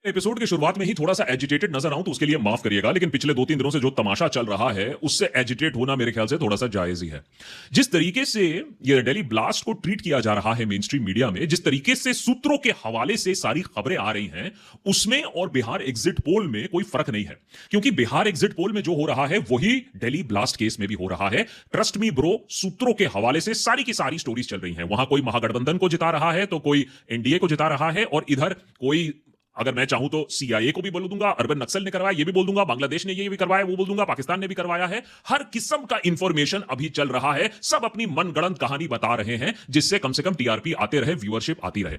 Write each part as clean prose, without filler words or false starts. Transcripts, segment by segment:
Episode की शुरुआत में ही थोड़ा सा एजिटेटेड नजर आऊं तो उसके लिए माफ करिएगा, लेकिन पिछले 2-3 दिनों से जो तमाशा चल रहा है उससे एजिटेट होना मेरे ख्याल से थोड़ा सा जायज ही है। जिस तरीके से ये दिल्ली ब्लास्ट को ट्रीट किया जा रहा है मेन स्ट्रीम मीडिया में, जिस तरीके से सूत्रों के हवाले से सारी खबरें आ रही हैं, उसमें और बिहार एग्जिट पोल में कोई फर्क नहीं है। क्योंकि बिहार एग्जिट पोल में जो हो रहा है वही दिल्ली ब्लास्ट केस में भी हो रहा है। ट्रस्ट मी ब्रो, सूत्रों के हवाले से सारी की सारी स्टोरीज चल रही हैं। वहां कोई महागठबंधन को जिता रहा है तो कोई एनडीए को जिता रहा है, और इधर कोई, अगर मैं चाहूं तो सीआईए को भी बोल दूंगा, अर्बन नक्सल ने करवाया ये भी बोल दूंगा, बांग्लादेश ने ये भी करवाया वो बोल दूंगा, पाकिस्तान ने भी करवाया है। हर किस्म का इंफॉर्मेशन अभी चल रहा है। सब अपनी मनगढ़ंत कहानी बता रहे हैं जिससे कम से कम टीआरपी आते रहे, व्यूअरशिप आती रहे।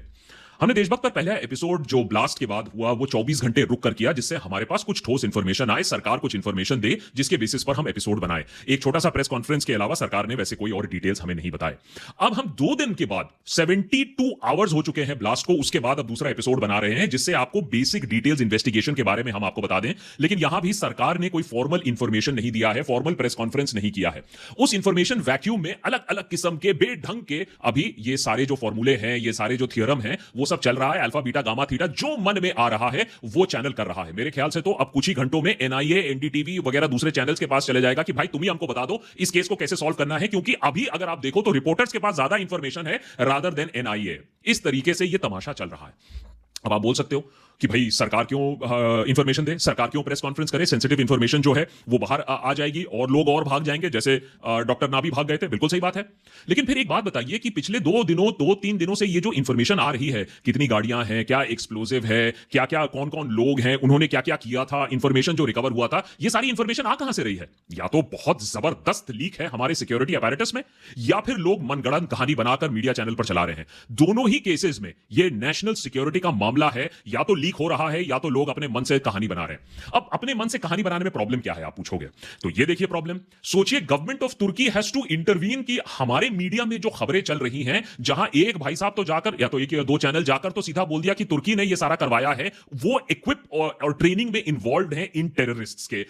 हमने देशभक्त पर पहला एपिसोड जो ब्लास्ट के बाद हुआ वो 24 घंटे रुक कर किया, जिससे हमारे पास कुछ ठोस इंफॉर्मेशन आए, सरकार कुछ इंफॉर्मेशन दे जिसके बेसिस पर हम एपिसोड बनाए। एक छोटा सा प्रेस कॉन्फ्रेंस के अलावा सरकार ने वैसे कोई और डिटेल्स हमें नहीं बताए। अब हम 2 दिन के बाद 72 आवर्स हो चुके हैं ब्लास्ट को, उसके बाद अब दूसरा एपिसोड बना रहे हैं जिससे आपको बेसिक डिटेल्स इन्वेस्टिगेशन के बारे में हम आपको बता दें। लेकिन यहां भी सरकार ने कोई फॉर्मल इंफॉर्मेशन नहीं दिया है, फॉर्मल प्रेस कॉन्फ्रेंस नहीं किया है। उस इंफॉर्मेशन वैक्यूम में अलग अलग किस्म के बेढंग के अभी ये सारे जो फॉर्मूले हैं, ये सारे जो थियरम हैं, वो सब चल रहा है। अल्फा बीटा गामा थीटा जो मन में आ रहा है वो चैनल कर रहा है। मेरे ख्याल से तो अब कुछ ही घंटों में एनआईए, एनडीटीवी वगैरह दूसरे चैनल्स के पास चले जाएगा कि भाई तुम ही हमको बता दो इस केस को कैसे सॉल्व करना है, क्योंकि अभी अगर आप देखो तो रिपोर्टर्स के पास ज्यादा इंफॉर्मेशन है रादर देन एनआईए। इस तरीके से ये तमाशा चल रहा है। अब आप बोल सकते हो कि भाई सरकार क्यों इंफॉर्मेशन दे, सरकार क्यों प्रेस कॉन्फ्रेंस करे, सेंसिटिव इंफॉर्मेशन जो है वो बाहर आ जाएगी और लोग और भाग जाएंगे, जैसे डॉक्टर नाभी भाग गए थे। बिल्कुल सही बात है, लेकिन फिर एक बात बताइए कि पिछले 2-3 दिनों से ये जो इंफॉर्मेशन आ रही है, कितनी गाड़ियां हैं, क्या एक्सप्लोजिव है, क्या क्या कौन कौन लोग हैं, उन्होंने क्या क्या किया था, इंफॉर्मेशन जो रिकवर हुआ था, ये सारी इंफॉर्मेशन आ कहां से रही है? या तो बहुत जबरदस्त लीक है हमारे सिक्योरिटी अपैरेटस में, या फिर लोग मनगढ़ंत कहानी बनाकर मीडिया चैनल पर चला रहे हैं। दोनों ही केसेस में ये नेशनल सिक्योरिटी का मामला है। या तो लीक हो रहा है या तो लोग अपने मन से कहानी बना रहे हैं। अब अपने मन से कहानी बनाने में प्रॉब्लम क्या है आप पूछोगे, तो ये देखिए प्रॉब्लम। सोचिए government of Turkey has to intervene कि हमारे मीडिया में जो खबरें चल रही हैं, जहां एक भाई साहब तो जाकर, या तो एक या 2 चैनल जाकर तो सीधा बोल दिया कि तुर्की ने ये सारा करवाया है, वो इक्विप और ट्रेनिंग में इन्वॉल्व है इन टेररिस्ट्स के।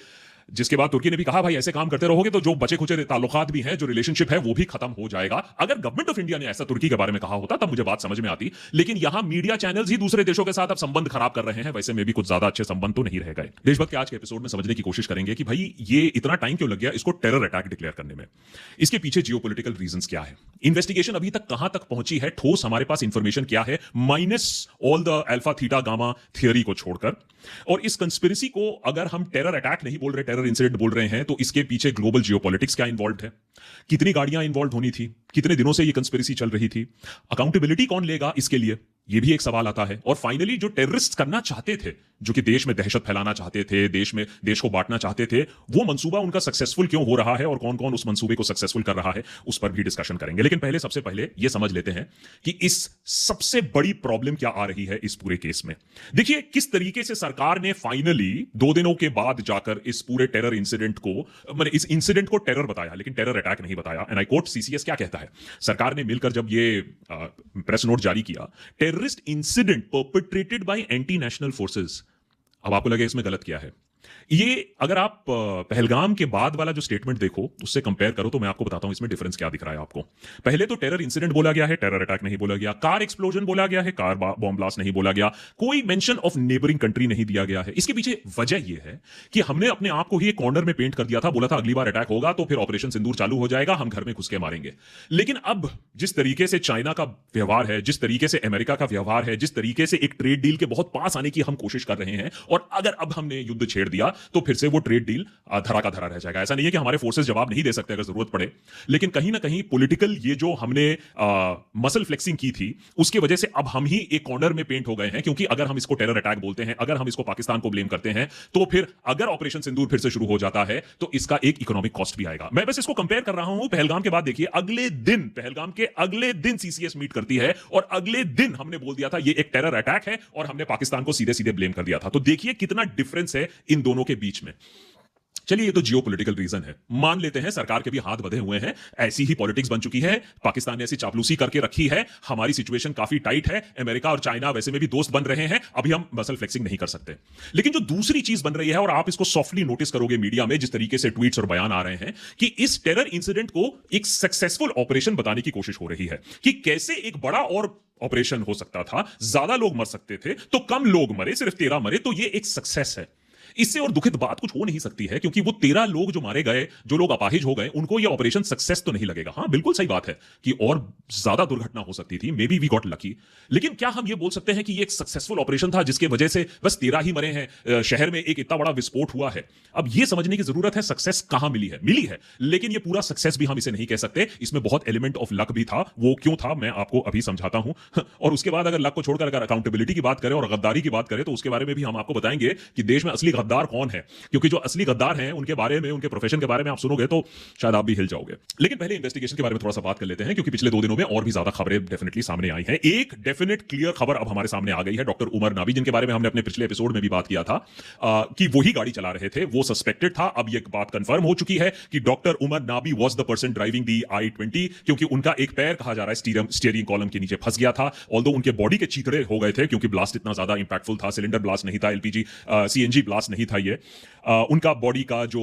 जिसके बाद तुर्की ने भी कहा भाई ऐसे काम करते रहोगे तो जो बचे खुचे ताल्लुकात भी हैं, जो रिलेशनशिप है वो भी खत्म हो जाएगा। अगर गवर्नमेंट ऑफ इंडिया ने ऐसा तुर्की के बारे में कहा होता तब मुझे बात समझ में आती, लेकिन यहां मीडिया चैनल्स ही दूसरे देशों के साथ अब संबंध खराब कर रहे हैं। वैसे में भी कुछ ज्यादा अच्छे संबंध तो नहीं रह गए। देशभक्त के आज के एपिसोड में समझने की कोशिश करेंगे कि भाई ये इतना टाइम क्यों लग गया इसको टेरर अटैक डिक्लेयर करने में, इसके पीछे जियोपॉलिटिकल रीजंस क्या है, इन्वेस्टिगेशन अभी तक कहां तक पहुंची है, ठोस हमारे पास इंफॉर्मेशन क्या है, minus all the alpha theta gamma theory को छोड़कर। और इस कंस्पिरेसी को अगर हम टेरर अटैक नहीं बोल रहे, टेरर इंसिडेंट बोल रहे हैं, तो इसके पीछे ग्लोबल जियोपॉलिटिक्स क्या इन्वॉल्व है, कितनी गाड़ियां इन्वॉल्व होनी थी, कितने दिनों से ये कंस्पिरेसी चल रही थी, अकाउंटेबिलिटी कौन लेगा इसके लिए, ये भी एक सवाल आता है। और फाइनली जो टेररिस्ट करना चाहते थे, जो कि देश में दहशत फैलाना चाहते थे, देश को बांटना चाहते थे, वो मंसूबा उनका सक्सेसफुल क्यों हो रहा है और कौन कौन उस मंसूबे को सक्सेसफुल कर रहा है, उस पर भी डिस्कशन करेंगे। लेकिन सबसे पहले ये समझ लेते हैं कि इस सबसे बड़ी प्रॉब्लम क्या आ रही है इस पूरे केस में। देखिए किस तरीके से सरकार ने फाइनली 2 दिनों के बाद जाकर इस पूरे टेरर इंसिडेंट को, मैंने इस इंसिडेंट को टेरर बताया लेकिन टेरर अटैक नहीं बताया। एंड आई कोट सीसीएस क्या कहता है, सरकार ने मिलकर जब ये प्रेस नोट जारी किया, terrorist incident perpetrated by anti-national forces। अब आपको लगे इसमें गलत क्या है, ये अगर आप पहलगाम के बाद वाला जो स्टेटमेंट देखो उससे कंपेयर करो तो मैं आपको बताता हूं इसमें डिफरेंस क्या दिख रहा है आपको। पहले तो टेरर इंसिडेंट बोला गया है, टेरर अटैक नहीं बोला गया, कार एक्सप्लोजन बोला गया है, कार बॉम्ब ब्लास्ट नहीं बोला गया, कोई मेंशन ऑफ नेबरिंग कंट्री नहीं दिया गया है। इसके पीछे वजह यह है कि हमने अपने आप को ही एक कॉर्नर में पेंट कर दिया था, बोला था अगली बार अटैक होगा तो फिर ऑपरेशन सिंदूर चालू हो जाएगा, हम घर में घुस के मारेंगे। लेकिन अब जिस तरीके से चाइना का व्यवहार है, जिस तरीके से अमेरिका का व्यवहार है, जिस तरीके से एक ट्रेड डील के बहुत पास आने की हम कोशिश कर रहे हैं, और अगर अब हमने युद्ध छेड़ दिया तो फिर से वो ट्रेड डील धरा का धरा रह जाएगा। ऐसा नहीं है कि हमारे फोर्सेस जवाब नहीं दे सकते अगर जरूरत पड़े, लेकिन कहीं ना कहीं पॉलिटिकल ये जो हमने मसल फ्लेक्सिंग की थी उसकी वजह से अब हम ही एक कॉर्नर में पेंट हो गए हैं। क्योंकि अगर हम इसको टेरर अटैक बोलते हैं, अगर हम इसको पाकिस्तान को ब्लेम करते हैं, तो फिर अगर ऑपरेशन सिंदूर फिर से शुरू हो जाता है तो इसका एक इकोनॉमिक कॉस्ट भी आएगा। मैं बस इसको कंपेयर कर रहा हूं पहलगाम के बाद। देखिए पहलगाम के अगले दिन सीसीएस मीट करती है और अगले दिन हमने बोल दिया था ये एक टेरर अटैक है और हमने पाकिस्तान को सीधे सीधे ब्लेम कर दिया था। तो देखिए कितना डिफरेंस है इन दोनों के बीच में। चलिए ये तो जियोपॉलिटिकल रीजन है, मान लेते हैं सरकार के भी हाथ बंधे हुए हैं, ऐसी ही पॉलिटिक्स बन चुकी है, पाकिस्तान ने ऐसी चापलूसी करके रखी है, हमारी सिचुएशन काफी टाइट है, अमेरिका और चाइना वैसे में भी दोस्त बन रहे हैं, अभी हम मसल फ्लेक्सिंग नहीं कर सकते। लेकिन जो दूसरी चीज बन रही है, और आप इसको सॉफ्टली नोटिस करोगे मीडिया में जिस तरीके से ट्वीट्स और बयान आ रहे हैं, कि इस टेरर इंसिडेंट को एक सक्सेसफुल ऑपरेशन बताने की कोशिश हो रही है, कि कैसे एक बड़ा और ऑपरेशन हो सकता था, ज्यादा लोग मर सकते थे, तो कम लोग मरे, सिर्फ 13 मरे, तो ये एक सक्सेस है। इससे और दुखित बात कुछ हो नहीं सकती है, क्योंकि वो 13 लोग जो मारे गए, जो लोग अपाहिज हो गए, उनको ये ऑपरेशन सक्सेस तो नहीं लगेगा। हाँ, बिल्कुल सही बात है कि और ज्यादा दुर्घटना हो सकती थी, maybe we got lucky, लेकिन क्या हम ये बोल सकते हैं कि ये एक सक्सेसफुल ऑपरेशन था जिसके वजह से बस 13 ही मरे हैं, शहर में एक इतना बड़ा विस्फोट हुआ है? अब ये समझने की जरूरत है सक्सेस कहां मिली है, लेकिन ये पूरा सक्सेस भी हम इसे नहीं कह सकते, इसमें बहुत एलिमेंट ऑफ लक भी था। वो क्यों था मैं आपको अभी समझाता हूं। और उसके बाद अगर लक को छोड़कर अगर अकाउंटेबिलिटी की बात करें और गद्दारी की बात करें, तो उसके बारे में भी हम आपको बताएंगे कि देश में असली गद्दार कौन है, क्योंकि जो असली गद्दार हैं उनके बारे में, उनके प्रोफेशन के बारे में आप सुनोगे तो शायद आप भी हिल जाओगे। लेकिन पहले इन्वेस्टिगेशन के बारे में थोड़ा सा बात कर लेते हैं, क्योंकि पिछले 2 दिनों में और भी ज्यादा खबरें डेफिनेटली सामने आई हैं। एक डेफिनेट क्लियर खबर अब हमारे सामने आ गई है, डॉक्टर उमर नाबी, जिनके बारे में हमने अपने पिछले एपिसोड में भी बात किया था कि वही गाड़ी चला रहे थे, वो सस्पेक्टेड था। अब ये बात कंफर्म हो चुकी है कि doctor Umar Nabi was the person driving the i20, क्योंकि उनका एक पैर कहा जा रहा है स्टीयरिंग कॉलम के नीचे फंस गया था, ऑल्दो उनके बॉडी के चीथड़े हो गए थे, क्योंकि ब्लास्ट इतना ज्यादा इंपैक्टफुल था, सिलेंडर ब्लास्ट नहीं था, एलपीजी सीएनजी ब्लास्ट नहीं था ये। उनका बॉडी का जो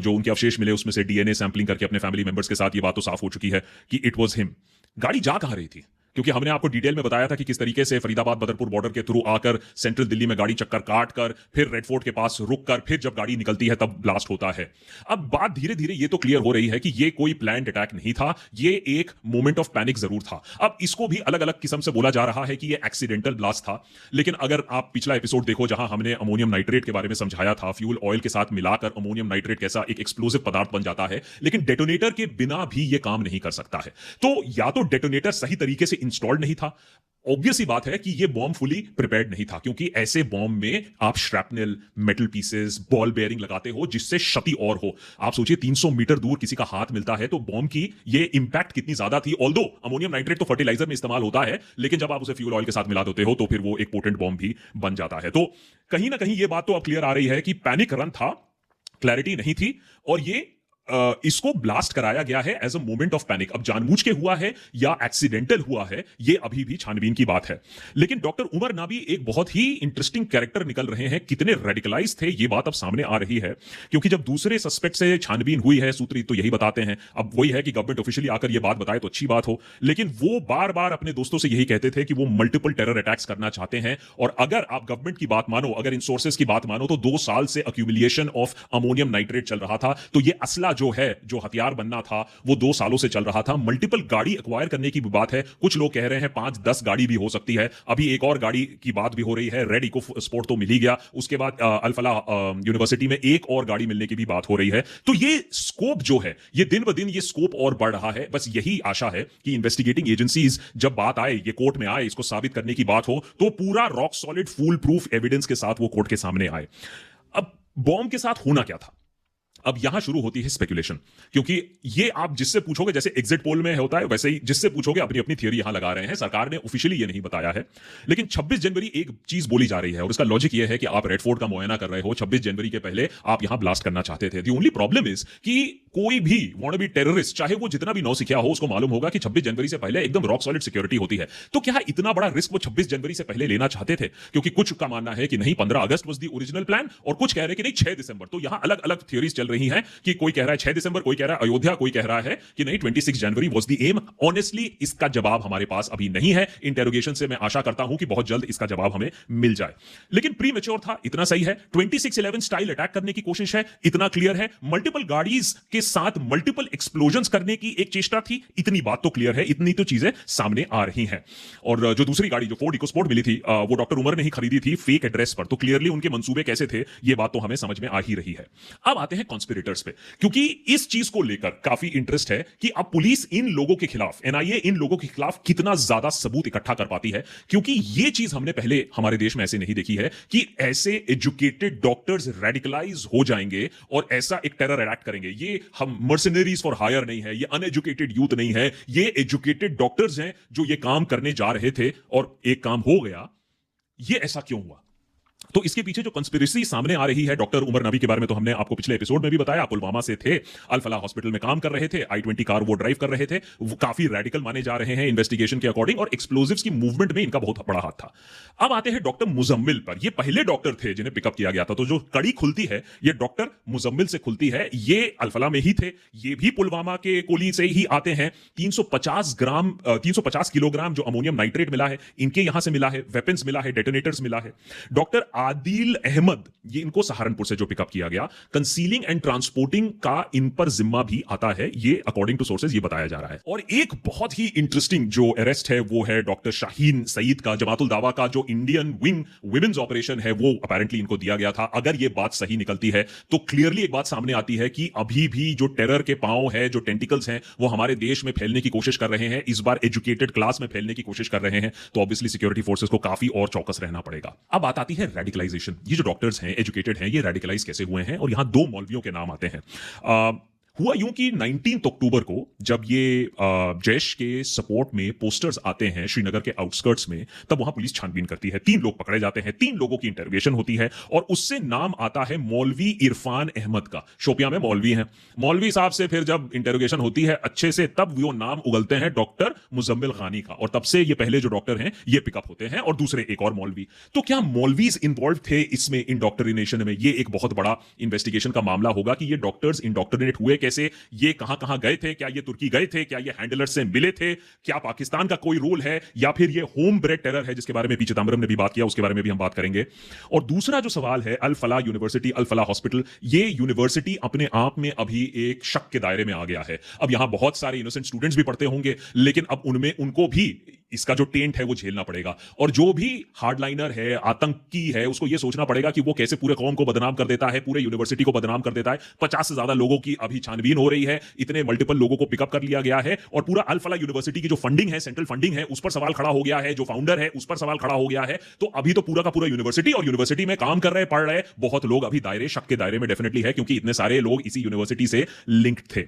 उनके अवशेष मिले उसमें से डीएनए सैंपलिंग करके अपने फैमिली मेंबर्स के साथ ये बात तो साफ हो चुकी है कि इट वाज हिम। गाड़ी जा कहां रही थी? क्योंकि हमने आपको डिटेल में बताया था कि किस तरीके से फरीदाबाद बदरपुर बॉर्डर के थ्रू आकर सेंट्रल दिल्ली में गाड़ी चक्कर काट कर फिर रेड फोर्ट के पास रुक कर फिर जब गाड़ी निकलती है तब ब्लास्ट होता है। अब बात धीरे धीरे ये तो क्लियर हो रही है कि ये कोई प्लान्ड अटैक नहीं था, ये एक मोमेंट ऑफ पैनिक जरूर था। अब इसको भी अलग अलग किस्म से बोला जा रहा है कि ये एक्सीडेंटल ब्लास्ट था, लेकिन अगर आप पिछला एपिसोड देखो जहां हमने अमोनियम नाइट्रेट के बारे में समझाया था, फ्यूल ऑयल के साथ मिलाकर अमोनियम नाइट्रेट कैसा एक एक्सप्लोसिव पदार्थ बन जाता है, लेकिन डेटोनेटर के बिना भी ये काम नहीं कर सकता है। तो या तो डेटोनेटर सही तरीके से इंस्टॉल्ड नहीं था, ऑब्वियस ही बात है कि ये बॉम्ब फुली प्रिपेयर्ड नहीं था, क्योंकि ऐसे बॉम्ब में आप श्रैपनेल, मेटल पीसेस, बॉल बेयरिंग लगाते हो जिससे क्षति और हो। आप सोचिए 300 मीटर दूर किसी का हाथ मिलता है तो बॉम्ब की ये इंपैक्ट कितनी ज्यादा थी। ऑल्दो अमोनियम नाइट्रेट तो फर्टिलाइजर में इस्तेमाल होता है, लेकिन जब आप उसे फ्यूल ऑयल के साथ मिला देते हो तो फिर वो एक पोटेंट बॉम्ब भी बन जाता है। तो कहीं ना कहीं ये बात तो अब क्लियर आ रही है कि पैनिक रन था, क्लैरिटी नहीं थी, और ये इसको ब्लास्ट कराया गया है as a moment of panic. अब जानबूझ के हुआ है या एक्सीडेंटल हुआ है, ये अभी भी छानबीन की बात है। लेकिन डॉक्टर उमर नाबी एक बहुत ही इंटरेस्टिंग कैरेक्टर निकल रहे हैं। कितने रेडिकलाइज थे ये बात अब सामने आ रही है, क्योंकि जब दूसरे सस्पेक्ट से छानबीन हुई है, सूत्र तो यही बताते हैं। अब वही है कि गवर्नमेंट ऑफिशियली आकर ये बात बताए तो अच्छी बात हो, लेकिन वो बार बार अपने दोस्तों से यही कहते थे कि वो मल्टीपल टेरर अटैक्स करना चाहते हैं। और अगर आप गवर्नमेंट की बात मानो, अगर इन सोर्सेस की बात मानो, तो 2 साल से अक्यूमुलेशन ऑफ अमोनियम नाइट्रेट चल रहा था। तो ये असला जो है, जो हथियार बनना था, वो 2 सालों से चल रहा था। मल्टीपल गाड़ी एक्वायर करने की भी बात है, कुछ लोग कह रहे हैं 5-10 गाड़ी भी हो सकती है। अभी एक और गाड़ी की बात भी हो रही है, रेड इको स्पोर्ट तो मिल ही गया, उसके बाद अल-फलाह यूनिवर्सिटी में एक और गाड़ी मिलने की भी बात हो रही है। तो ये स्कोप जो है, ये दिन ब दिन ये स्कोप और बढ़ रहा है। बस यही आशा है कि इन्वेस्टिगेटिंग एजेंसीज जब बात आए, ये कोर्ट में आए, इसको साबित करने की बात हो, तो पूरा rock solid full proof evidence के साथ वो कोर्ट के सामने आए। अब बॉम्ब के साथ होना क्या था? अब यहां शुरू होती है स्पेकुलेशन, क्योंकि ये आप जिससे पूछोगे, जैसे एग्जिट पोल में होता है वैसे ही जिससे पूछोगे अपनी अपनी थियरी यहां लगा रहे हैं। सरकार ने ऑफिशियली ये नहीं बताया है, लेकिन 26 जनवरी एक चीज बोली जा रही है, और इसका लॉजिक ये है कि आप रेड फोर्ट का मुआयना कर रहे हो, 26 जनवरी के पहले आप यहां ब्लास्ट करना चाहते थे। दी ओनली प्रॉब्लम इज कि कोई भी वांट बी टेररिस्ट, चाहे वो जितना भी नौसिखिया हो, उसको मालूम होगा कि 26 जनवरी से पहले एकदम रॉक सॉलिड सिक्योरिटी होती है। तो क्या इतना बड़ा रिस्क वो 26 जनवरी से पहले लेना चाहते थे? क्योंकि कुछ का मानना है कि नहीं, 15 August was the original plan, और कुछ कह रहे हैं कि नहीं 6 दिसंबर। तो यहां अलग अलग थियरीज चल रही हैं कि कोई कह रहा है 6 दिसंबर, कोई कह रहा है अयोध्या, कोई कह रहा है कि नहीं 26 जनवरी वाज द एम। ऑनेस्टली इसका जवाब हमारे पास अभी नहीं है। इंटेरोगेशन से मैं आशा करता हूं कि बहुत जल्द इसका जवाब हमें मिल जाए, लेकिन प्री मैच्योर था, इतना सही है। 2611 स्टाइल अटैक करने की कोशिश है, इतना क्लियर है। मल्टीपल गाड़ीज के साथ मल्टीपल एक्सप्लोजन्स करने की एक चेष्टा थी, इतनी बात तो क्लियर है, इतनी तो चीजें सामने आ रही हैं। और जो दूसरी गाड़ी, जो फोर्ड इकोस्पोर्ट मिली थी, वो डॉक्टर उमर ने ही खरीदी थी फेक एड्रेस पर, तो क्लियरली उनके मंसूबे कैसे थे ये बात तो हमें समझ में आ ही रही है। अब आते हैं कॉन्स्पिरेटर्स पे, क्योंकि इस चीज को लेकर काफी इंटरेस्ट है कि अब पुलिस इन लोगों के खिलाफ, एनआईए इन लोगों के खिलाफ कितना ज्यादा सबूत इकट्ठा कर पाती है, क्योंकि ये चीज हमने पहले हमारे देश में ऐसे नहीं देखी है कि ऐसे एजुकेटेड डॉक्टर्स रेडिकलाइज हो जाएंगे और ऐसा एक टेरर अटैक करेंगे। ये हम मर्सनरीज फॉर हायर नहीं है, ये अनएजुकेटेड यूथ नहीं है, ये एजुकेटेड डॉक्टर्स हैं जो ये काम करने जा रहे थे और एक काम हो गया। ये ऐसा क्यों हुआ? तो इसके पीछे जो कंस्पिरेसी सामने आ रही है, डॉक्टर उमर नबी के बारे में तो हमने आपको पिछले एपिसोड में भी बताया, पुलवामा से थे, अल फलाह हॉस्पिटल में काम कर रहे थे, i20 कार वो ड्राइव कर रहे थे, वो काफी रेडिकल माने जा रहे हैं इन्वेस्टिगेशन के अकॉर्डिंग, और एक्सप्लोजिव्स की मूवमेंट में इनका बहुत बड़ा हाथ था। अब आते हैं डॉक्टर मुजम्मिल पर। ये पहले डॉक्टर थे जिन्हें पिकअप किया गया था, तो जो कड़ी खुलती है ये डॉक्टर मुजम्मिल से खुलती है। ये अल फलाह में ही थे, ये भी पुलवामा के कोली से ही आते हैं। 350 किलोग्राम जो अमोनियम नाइट्रेट मिला है इनके यहां से मिला है, वेपन्स मिला है, डेटोनेटर्स मिला है। डॉक्टर आदिल अहमद, ये इनको सहारनपुर से जो पिकअप किया गया, कंसीलिंग एंड ट्रांसपोर्टिंग का इन पर जिम्मा भी आता है, ये अकॉर्डिंग टू सोर्सेज ये बताया जा रहा है। और एक बहुत ही इंटरेस्टिंग जो अरेस्ट है वो है डॉक्टर शाहीन सईद का, जमातुल दावा का जो इंडियन विंग विमेंस ऑपरेशन है वो अपेरेंटली इनको दिया गया था। अगर ये बात सही निकलती है तो क्लियरली एक बात सामने आती है कि अभी भी जो टेरर के पांव है, जो टेंटिकल्स हैं, वो हमारे देश में फैलने की कोशिश कर रहे हैं, इस बार एजुकेटेड क्लास में फैलने की कोशिश कर रहे हैं। तो ऑब्वियसली सिक्योरिटी फोर्सेस को काफी और चौकस रहना पड़ेगा। अब बात आती है रेडिकलाइजेशन। ये जो डॉक्टर्स हैं, एजुकेटेड हैं, ये रेडिकलाइज कैसे हुए हैं, और यहां दो मौलवियों के नाम आते हैं। हुआ यूं कि 19 अक्टूबर को जब ये जैश के सपोर्ट में पोस्टर्स आते हैं श्रीनगर के आउटस्कर्ट्स में, तब वहां पुलिस छानबीन करती है। 3 लोग पकड़े जाते हैं, 3 लोगों की इंटरोगेशन होती है, और उससे नाम आता है मौलवी इरफान अहमद का। शोपिया में मौलवी हैं, मौलवी साहब से फिर जब इंटरोगेशन होती है अच्छे से, तब वो नाम उगलते हैं डॉक्टर मुजम्मिल खानी का, और तब से ये पहले जो डॉक्टर हैं ये पिकअप होते हैं, और दूसरे एक और मौलवी। तो क्या मौलवीज इंवॉल्व थे इसमें, इंडॉक्ट्रिनेशन में? ये एक बहुत बड़ा इन्वेस्टिगेशन का मामला होगा कि ये डॉक्टर्स इंडॉक्ट्रिनेट हुए कैसे, ये कहां गए थे, क्या ये तुर्की गए थे, क्या ये हैंडलर से मिले थे, क्या पाकिस्तान का कोई रोल है, या फिर ये होम ब्रेड टेरर है जिसके बारे में पी चिदंबरम ने भी बात किया, उसके बारे में भी हम बात करेंगे। और दूसरा जो सवाल है, अल फलाह यूनिवर्सिटी, अल फलाह हॉस्पिटल, ये यूनिवर्सिटी अपने आप में अभी एक शक के दायरे में आ गया है। अब यहां बहुत सारे इनोसेंट स्टूडेंट्स भी पढ़ते होंगे, लेकिन अब उनमें उनको भी इसका जो टेंट है वो झेलना पड़ेगा, और जो भी हार्डलाइनर है, आतंकी है, उसको ये सोचना पड़ेगा कि वो कैसे पूरे कौम को बदनाम कर देता है, पूरे यूनिवर्सिटी को बदनाम कर देता है। 50 से ज्यादा लोगों की अभी छानबीन हो रही है, इतने मल्टीपल लोगों को पिकअप कर लिया गया है, और पूरा अल फलाह यूनिवर्सिटी की जो फंडिंग है, सेंट्रल फंडिंग है, उस पर सवाल खड़ा हो गया है, जो फाउंडर है उस पर सवाल खड़ा हो गया है। तो अभी तो पूरा का पूरा यूनिवर्सिटी, और यूनिवर्सिटी में काम कर रहे, पढ़ रहे बहुत लोग अभी शक के दायरे में डेफिनेटली है, क्योंकि इतने सारे लोग इसी यूनिवर्सिटी से लिंक्ड थे।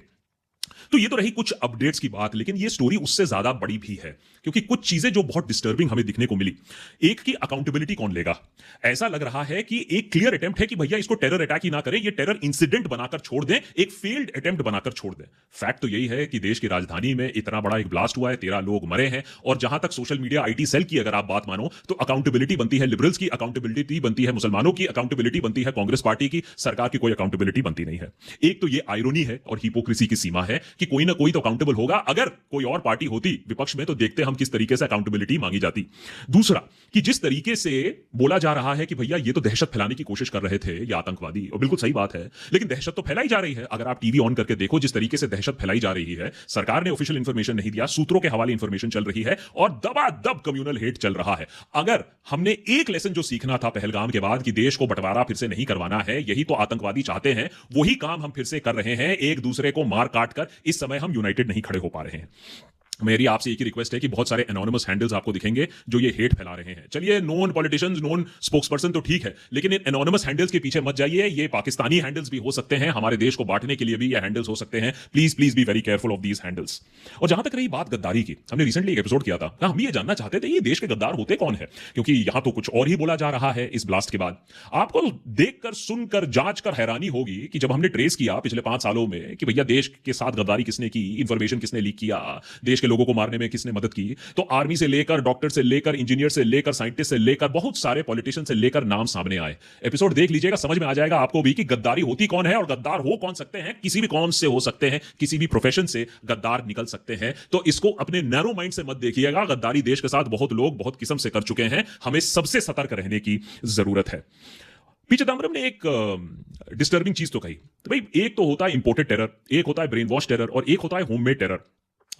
तो ये तो रही कुछ अपडेट्स की बात, लेकिन ये स्टोरी उससे ज्यादा बड़ी भी है, क्योंकि कुछ चीजें जो बहुत डिस्टर्बिंग हमें दिखने को मिली। एक की अकाउंटेबिलिटी कौन लेगा? ऐसा लग रहा है कि एक क्लियर अटेम्प्ट है कि भैया इसको टेरर अटैक ही ना करें, ये टेरर इंसिडेंट बनाकर छोड़ दें, एक फेल्ड अटेम्प्ट बनाकर छोड़ दें। फैक्ट तो यही है कि देश की राजधानी में इतना बड़ा एक ब्लास्ट हुआ है, 13 लोग मरे हैं, और जहां तक सोशल मीडिया आईटी सेल की अगर आप बात मानो तो अकाउंटेबिलिटी बनती है लिबरल्स की, अकाउंटेबिलिटी बनती है मुसलमानों की, अकाउंटेबिलिटी बनती है कांग्रेस पार्टी की, सरकार की कोई अकाउंटेबिलिटी बनती नहीं है। एक तो ये आयरोनी है और हिपोक्रेसी की सीमा है कि कोई ना कोई तो अकाउंटेबल होगा। अगर कोई और पार्टी होती विपक्ष में तो देखते हम किस तरीके से अकाउंटेबिलिटी मांगी जाती। दूसरा कि जिस तरीके से बोला जा रहा है कि भैया ये तो दहशत फैलाने की कोशिश कर रहे थे, ये आतंकवादी, और बिल्कुल सही बात है, लेकिन दहशत तो फैलाई जा रही है। अगर आप टीवी ऑन करके देखो जिस तरीके से दहशत फैलाई जा रही है, सरकार ने ऑफिशियल इंफॉर्मेशन नहीं दिया, सूत्रों के हवाले इंफॉर्मेशन चल रही है, और दबादब कम्युनल हेट चल रहा है। अगर हमने एक लेसन जो सीखना था पहलगाम के बाद कि देश को बंटवारा फिर से नहीं करवाना है, यही तो आतंकवादी चाहते हैं, वही काम हम फिर से कर रहे हैं, एक दूसरे को मार काट कर। इस समय हम यूनाइटेड नहीं खड़े हो पा रहे हैं। मेरी आपसे एक ही रिक्वेस्ट है कि बहुत सारे एनोनिमस हैंडल्स आपको दिखेंगे जो ये हेट फैला रहे हैं। चलिए नोन पॉलिटिशियंस, नोन स्पोक्सपर्सन तो ठीक है, लेकिन इन एनोनिमस हैंडल्स के पीछे मत जाइए। ये पाकिस्तानी हैंडल्स भी हो सकते हैं, हमारे देश को बांटने के लिए भी ये हैंडल्स हो सकते हैं। Please please be very careful of these handles. और जहां तक रही बात गद्दारी की, हमने रिसेंटली एक एपिसोड किया था, हम ये जानना चाहते थे ये देश के गद्दार होते कौन है, क्योंकि यहां तो कुछ और ही बोला जा रहा है इस ब्लास्ट के बाद। आपको देखकर, सुनकर, जांच कर हैरानी होगी कि जब हमने ट्रेस किया पिछले 5 सालों में कि भैया देश के साथ गद्दारी किसने की, इंफॉर्मेशन किसने लीक किया, देश के लोगों को मारने में किसने मदद की, तो आर्मी से लेकर, डॉक्टर से लेकर, इंजीनियर से लेकर, साइंटिस्ट से लेकर, बहुत सारे पॉलिटिशियन से लेकर नाम सामने आए। एपिसोड देख लीजिएगा, समझ में आ जाएगा आपको भी कि गद्दारी होती कौन है और गद्दार हो कौन सकते हैं। किसी भी कौम से हो सकते हैं, किसी भी प्रोफेशन से गद्दार निकल सकते हैं। तो इसको अपने नैरो माइंड से मत देखिएगा। गद्दारी देश के साथ बहुत लोग बहुत किस्म से कर चुके हैं, हमें सबसे सतर्क रहने की जरूरत है। पी चिदंबरम ने एक डिस्टर्बिंग चीज तो कही, तो भाई एक तो होता है इंपोर्टेड टेरर, एक होता है ब्रेन वॉश टेरर, और एक होता है होममेड टेरर।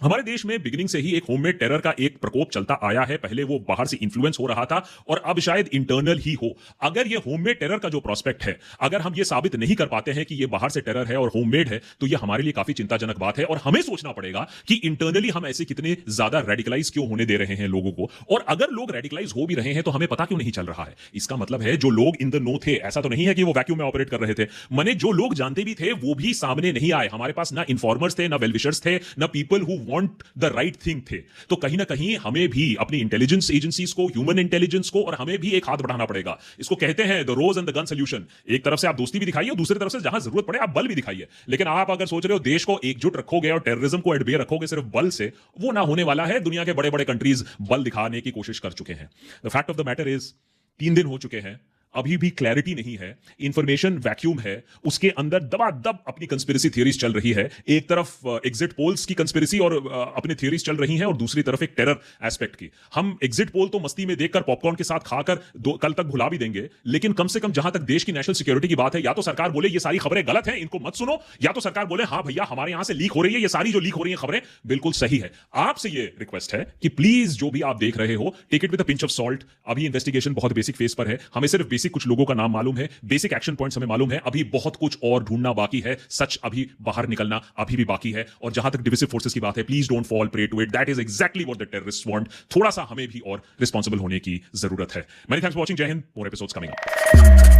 हमारे देश में बिगिनिंग से ही एक होममेड टेरर का एक प्रकोप चलता आया है। पहले वो बाहर से इन्फ्लुएंस हो रहा था, और अब शायद इंटरनल ही हो। अगर ये होममेड टेरर का जो प्रोस्पेक्ट है, अगर हम ये साबित नहीं कर पाते हैं कि ये बाहर से टेरर है और होममेड है, तो ये हमारे लिए काफी चिंताजनक बात है। और हमें सोचना पड़ेगा कि इंटरनली हम ऐसे कितने ज्यादा रेडिकलाइज क्यों होने दे रहे हैं लोगों को, और अगर लोग रेडिकलाइज हो भी रहे हैं तो हमें पता क्यों नहीं चल रहा है। इसका मतलब है जो लोग इन द नो थे, ऐसा तो नहीं है कि वो वैक्यूम में ऑपरेट कर रहे थे, माने जो लोग जानते भी थे वो भी सामने नहीं आए। हमारे पास ना इन्फॉर्मर्स थे, ना वेलविशर्स थे, ना people who want the right thing थे। तो कहीं ना कहीं हमें भी अपनी इंटेलिजेंस एजेंसीज को, ह्यूमन इंटेलिजेंस को, और हमें भी एक हाथ बढ़ाना पड़ेगा। इसको कहते हैं the rose and the gun solution. एक तरफ से आप दोस्ती भी दिखाइए और दूसरी तरफ से जहां जरूरत पड़े आप बल भी दिखाइए। लेकिन आप अगर सोच रहे हो देश को एकजुट रखोगे और टेररिज्म को एट बे रखोगे सिर्फ बल से, वो ना होने वाला है। दुनिया के बड़े बड़े कंट्रीज बल दिखाने की कोशिश कर चुके हैं। The fact of the matter is 3 दिन हो चुके हैं, अभी भी क्लैरिटी नहीं है, इंफॉर्मेशन वैक्यूम है, उसके अंदर दबादब अपनी कंस्पिरेसी थियरीज चल रही है। एक तरफ एग्जिट पोल्स की कंस्पिरेसी और अपनी थियरीज चल रही हैं, और दूसरी तरफ एक टेरर एस्पेक्ट की। हम एग्जिट पोल तो मस्ती में देखकर पॉपकॉर्न के साथ खाकर कल तक भुला भी देंगे, लेकिन कम से कम जहां तक देश की नेशनल सिक्योरिटी की बात है, या तो सरकार बोले ये सारी खबरें गलत हैं, इनको मत सुनो, या तो सरकार बोले हाँ भैया हमारे यहां से लीक हो रही है, ये सारी जो लीक हो रही है खबरें बिल्कुल सही है। आपसे ये रिक्वेस्ट है कि प्लीज जो भी आप देख रहे हो, take it with a pinch of salt. अभी इन्वेस्टिगेशन बहुत बेसिक फेज पर है, हमें सिर्फ बेसिक कुछ लोगों का नाम मालूम है, बेसिक एक्शन पॉइंट्स हमें मालूम है, अभी बहुत कुछ और ढूंढना बाकी है, सच अभी बाहर निकलना अभी भी बाकी है। और जहां तक डिविसिव फोर्सेस की बात है, please don't fall prey to it, that is exactly what the terrorists want. थोड़ा सा हमें भी और रिस्पांसिबल होने की जरूरत है। मेनी थैंक्स फॉर वॉचिंग, जय Hind, more episodes coming up.